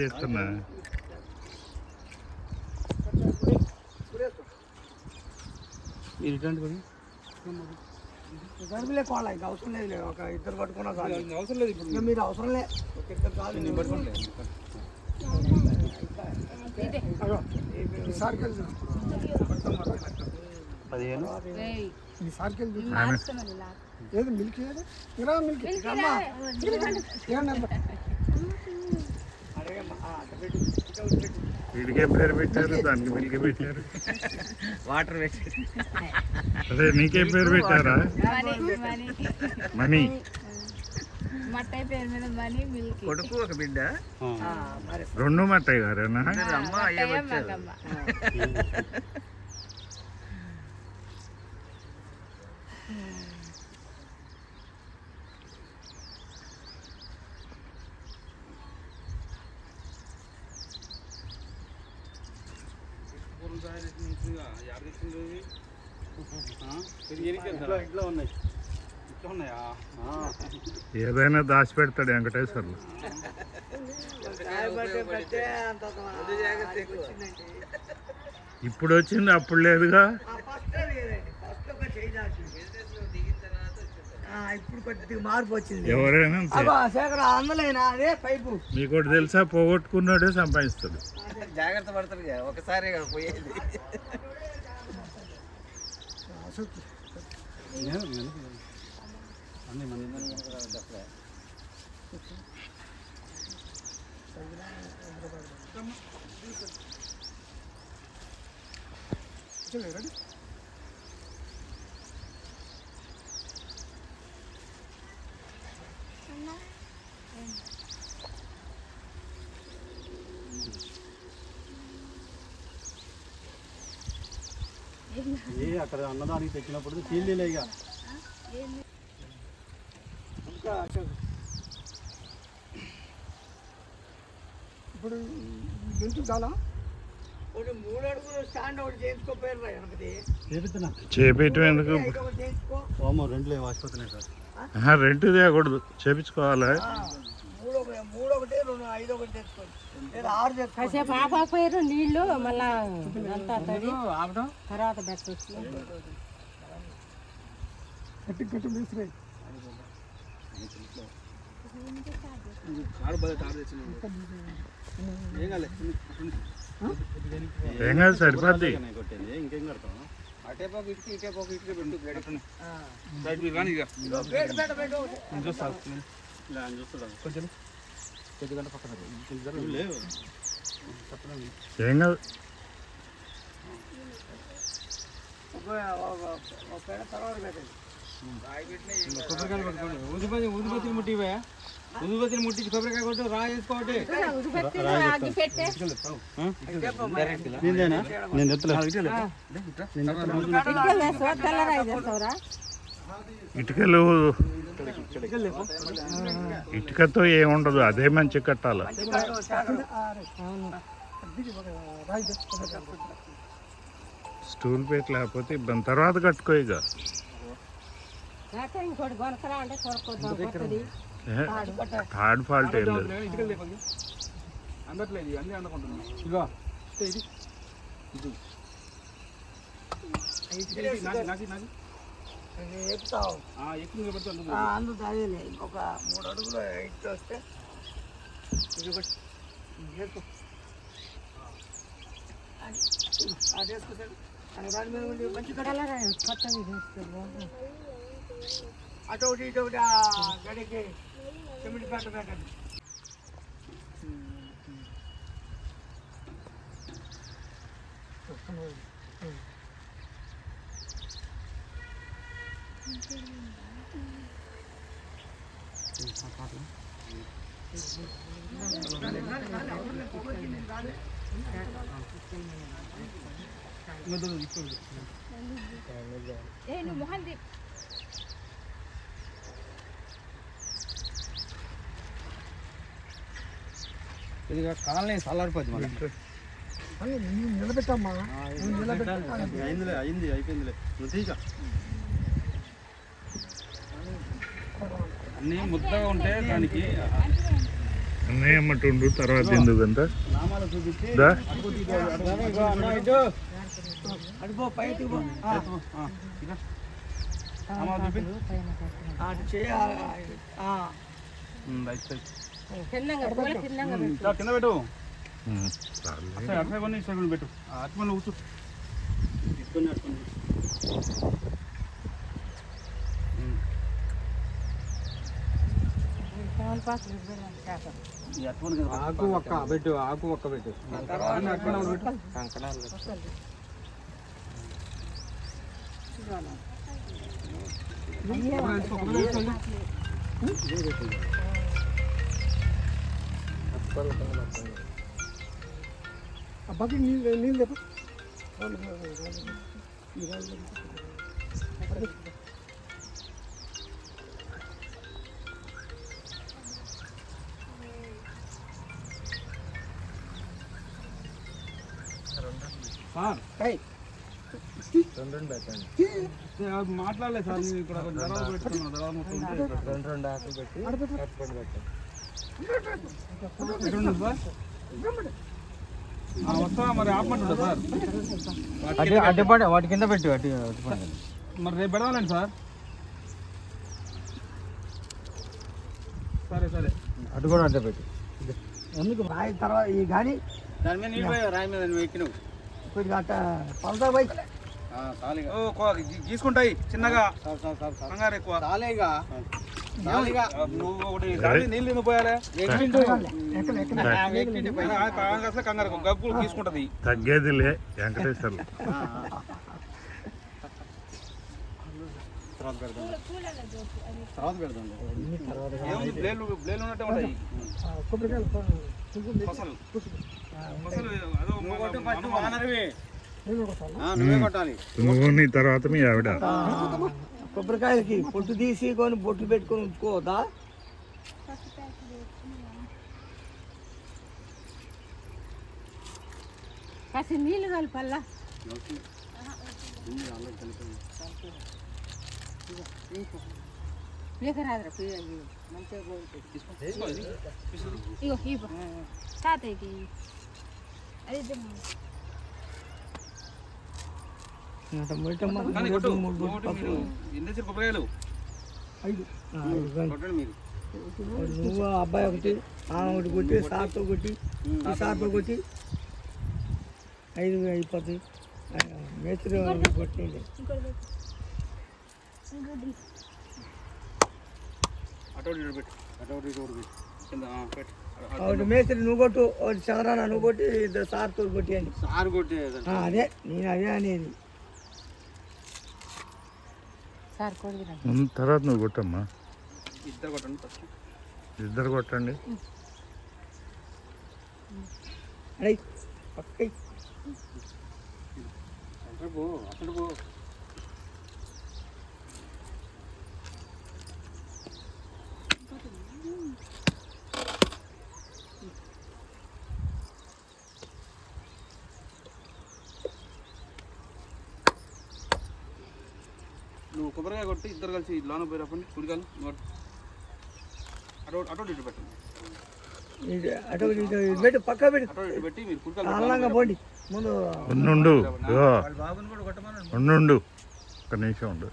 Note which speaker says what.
Speaker 1: చేస్తున్నా
Speaker 2: గర్భిలే కోళ్ళ ఇంకా అవసరం లేదు. ఒక ఇద్దరు పట్టుకున్నా అవసరం లేదు. ఇప్పుడు మీరు అవసరం లేదు. ఒక ఇద్దరు కాదు పట్టుకోండి. సార్కెల్ 15 సార్కెల్ ఏది మిల్క్ ఏది ఇరా మిల్క్
Speaker 1: వీడికే పేరు పెట్టారు, దానికి మిల్క్ పెట్టారు,
Speaker 3: వాటర్ పెట్టి.
Speaker 1: అదే నీకేం పేరు పెట్టారా? మనీ.
Speaker 3: కొడుకు ఒక బిడ్డ,
Speaker 1: రెండు మట్టయ్య గారేనా?
Speaker 3: అమ్మ అయ్యే వచ్చారు.
Speaker 1: ఏదైనా దాచి పెడతాడు వెంకటేశ్వర్లు. ఇప్పుడు వచ్చింది, అప్పుడు లేదుగా.
Speaker 2: ఇప్పుడు కొద్దిగా మార్పు వచ్చింది.
Speaker 1: ఎవరైనా
Speaker 2: అదే పైపు
Speaker 1: మీకు తెలుసా, పోగొట్టుకున్నాడే సంపాదిస్తాడు.
Speaker 3: జాగ్రత్త పడతాడు, ఒకసారి పోయేది.
Speaker 4: అక్కడ అన్నదానికి తెచ్చినప్పుడు చీలీలే. ఇక
Speaker 2: ఇప్పుడు ఎంత చాలా 3 అడుగులు స్టాండ్ ఒకటి చేయించుకోపోయారు
Speaker 1: చేపించడం ఎందుకు?
Speaker 4: రెండులే వాసిపోతున్నాయి
Speaker 1: సార్. రెంట్ తేయకూడదు, చేపించుకోవాలి.
Speaker 5: కాసేపు ఆపకపోయారు నీళ్లు, మళ్ళా అంతా తడి తర్వాత పెట్టచ్చు.
Speaker 1: ఏం కాదు, సరిపోద్ది.
Speaker 4: ఇంకేం కడతాం?
Speaker 3: అటేపాకు ఇటుకి, ఇటేపాకు ఇటుకి రెండు
Speaker 4: చూస్తాడు
Speaker 1: ఏం కాదు.
Speaker 3: ఊదుబత్తిని ముట్టిపోయా, ఊదుబత్తిని ముట్టించి కొబ్బరికాయ కొట్టు, రా వేసుకోవటి.
Speaker 1: ఇటుకలు ఇటుకతో ఏముండదు, అదే మంచి కట్టాలి. స్టూల్ పెట్టి లేకపోతే ఇబ్బంది, తర్వాత కట్టుకో. ఇక థర్డ్ ఫాల్ట్ ఏం లేదు.
Speaker 3: అందట్లేదు, అన్నీ అనుకుంటున్నాను.
Speaker 2: అందుతాయిలే. ఇంకొక 3 అడుగులు హైట్ వస్తే ఇది ఒకటి అదేసుకుంటాడు. దాని మీద ఉండి మంచి అటు ఒకటి ఇటు ఒకటి ఆ గడికి సిమెంట్ పెట్ట పెట్టండి.
Speaker 3: ఇది కాలనీ చల్లారిపోద్ది మళ్ళీ.
Speaker 2: నిలబెట్టమ్మా,
Speaker 4: అయింది అయిపోయిందిలే.
Speaker 3: అన్నీ ముద్దగా ఉంటే దానికి
Speaker 1: అన్నయ్య అమ్మటుండు తర్వాత ఎందుకు అంతా
Speaker 4: నామాలు చూపించి
Speaker 1: దా
Speaker 2: అడిపో పైకి పో. అటు చేయ
Speaker 5: తిన్నాక పూల తిన్నాక
Speaker 3: కింద పెట్టు
Speaker 1: చాలే.
Speaker 3: అట్లా కొన్ని ఇష్టం పెట్టు అట్లా కూర్చో
Speaker 4: తీసుకొని అట్టుకొని
Speaker 3: ఆకు ఒక్క పెట్టు ఆకు ఒక్క పెట్టు
Speaker 2: అబ్బాకి నీళ్ళు నీళ్ళు చెప్పు.
Speaker 3: సార్
Speaker 2: ఏయ్,
Speaker 3: మాట్లాడలేదు సార్ నేను ఇక్కడ దళాలు పెట్టుకున్నాను దళాలు మొత్తం ఎటువంటి సార్ వస్తా మరి ఆపమంటుంటా సార్
Speaker 6: వాటి కింద పెట్టు అటు
Speaker 3: మరి రేపు పెడదాలండి సార్ సరే సరే
Speaker 6: అటు కూడా అడ్డ పెట్టు
Speaker 2: ఎందుకు రాయి తర్వాత ఈ గాని
Speaker 3: దాని మీద నీళ్ళు పోయి రాయి మీద నువ్వు ఎక్కినావు
Speaker 2: ఇప్పుడు అట్ట పలదా పోయి
Speaker 3: గీసుకుంటాయి చిన్నగా కంగారు ఎక్కువ నువ్వు ఒకటి నీళ్ళు ఎందుకు పోయాలి అసలు కంగారు గబ్బులు గీసుకుంటది
Speaker 1: తగ్గేదిలే వెంకటేశ్వర్లు
Speaker 4: తర్వాత పెడదాం
Speaker 3: ఏముంది బ్లేలు బ్లేలు ఉన్నట్టే ఉంటాయి
Speaker 2: కొబ్బరికాయలు
Speaker 3: అసలు అసలు అదో వానరవి
Speaker 4: నువ్వే కొట్టాలి
Speaker 1: నువ్వు నీ తర్వాత మీ ఆవిడ
Speaker 2: కొబ్బరికాయలకి పొట్టు తీసి కొని బొట్టు పెట్టుకొని ఉంచుకోవద్దా?
Speaker 5: కాసి నీళ్ళు కలపల్లా నీకు రాదురా మంచిగా ఇగో ఇవ్వ తాతయ్యకి అది
Speaker 3: కానీ కొట్టు ఎన్ని కొబ్బరికాయలు కొట్టండి మీరు
Speaker 2: నువ్వు అబ్బాయి ఒకటి ఆమె ఒకటి కొట్టి సార్తో కొట్టి ఈ సార్తో కొట్టి 5 అయిపోతాయి. మేస్త్రి కొట్టండి.
Speaker 3: అటు ఇటు పెట్టు అటు ఇటు పెట్టు కింద పెట్టు
Speaker 2: ఒకటి మేస్త్రి నువ్వు కొట్టు, ఒకటి చంద్రాన నువ్వు కొట్టి, ఇద్దరు సార్తో కొట్టి అని.
Speaker 3: సారు కొట్టే
Speaker 2: అదే నేను అదే అనేది.
Speaker 5: సార్ కొడుకురా
Speaker 1: తర్వాత నువ్వు కొట్టమ్మా
Speaker 3: ఇద్దరు కొట్టండి ఫస్ట్
Speaker 1: ఇద్దరు కొట్టండి
Speaker 2: అడే పక్కై
Speaker 3: అక్కడ పో అక్కడ పో నువ్వు కొబ్బరికాయ కొట్టి ఇద్దరు కలిసి లోన పోయి రప్పండి కుడికాలు అటు అటు ఇటు పెట్టండి
Speaker 2: అటు ఇటు పెట్టి పక్క పెట్టి
Speaker 3: అటు ఇటు పెట్టి మీరు కుడికాలు
Speaker 2: అల్లంగా పోండి ముందు.
Speaker 1: ఉండు ఉండు ఒక నిమిషం ఉండు